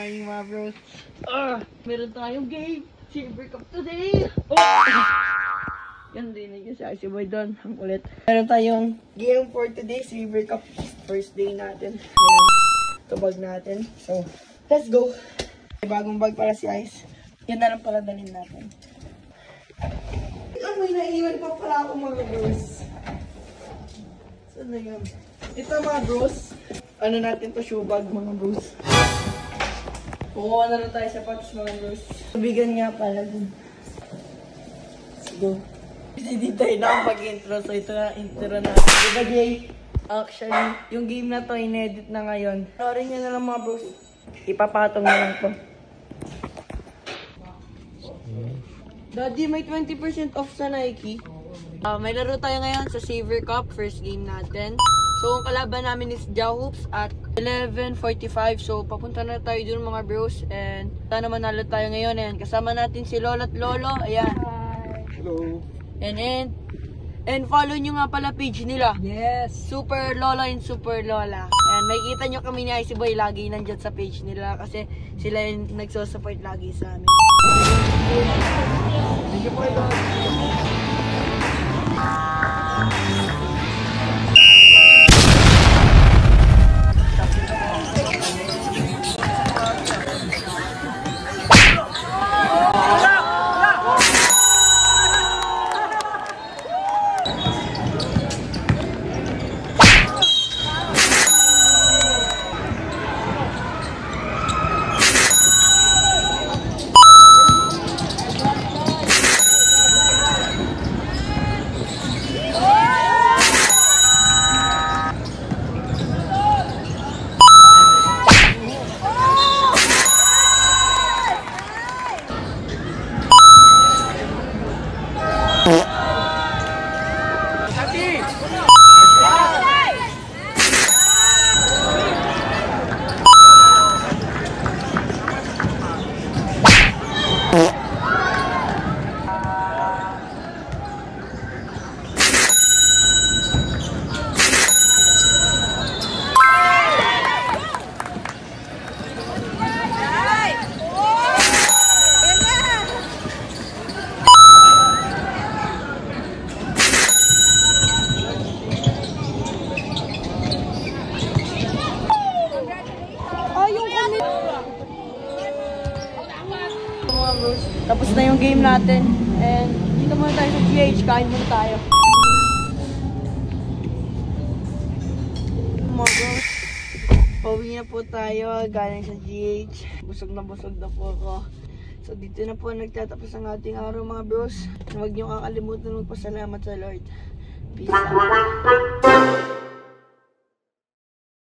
morning mga bros. Meron tayong game. Silver Cup today. Yan din yung si Boy doon. Ang kulit. Meron tayong game for today. Silver Cup. First day natin. Ayan. Ito bag natin. So, let's go. May bagong bag para si Ice. Yan na lang pala dalhin natin. May naiwan pa pala ako mga bros. Saan na yun? Ito mga bros. Ano natin to, shoe bag mga bros. Kukuha na lang tayo sa patos mga bros. Sabigan nga pala dun. Let's go. Hindi tayo nakapag-intro. So ito na intro natin. Diba Jay? Actually, yung game na to in-edit na ngayon. Sorry nyo na lang mga bros. Ipapatong na lang to. Daddy, may 20% off sa Nike. May laro tayo ngayon sa Silver Cup. First game natin. So, ang kalaban namin is Jahoops at 11:45. So, papunta na tayo dun mga bros. And, sana manalo tayo ngayon. Ayan, kasama natin si Lolo at Lolo. Ayan. Hello. And follow nyo nga pala page nila. Yes. Super Lola and Super Lola. Ayan, makikita nyo kami ni Icy Boy lagi nandyan sa page nila. Kasi sila yung nagsusupport lagi sa amin. Thank you po ito. Tapos na yung game natin. And dito muna tayo sa GH. Kain muna tayo. Mga bros, pauwi na po tayo. Galing sa GH. Busog na po ako. So dito na po nagtatapos ang ating araw mga bros. Huwag niyo kakalimutan magpasalamat sa Lord. Peace out.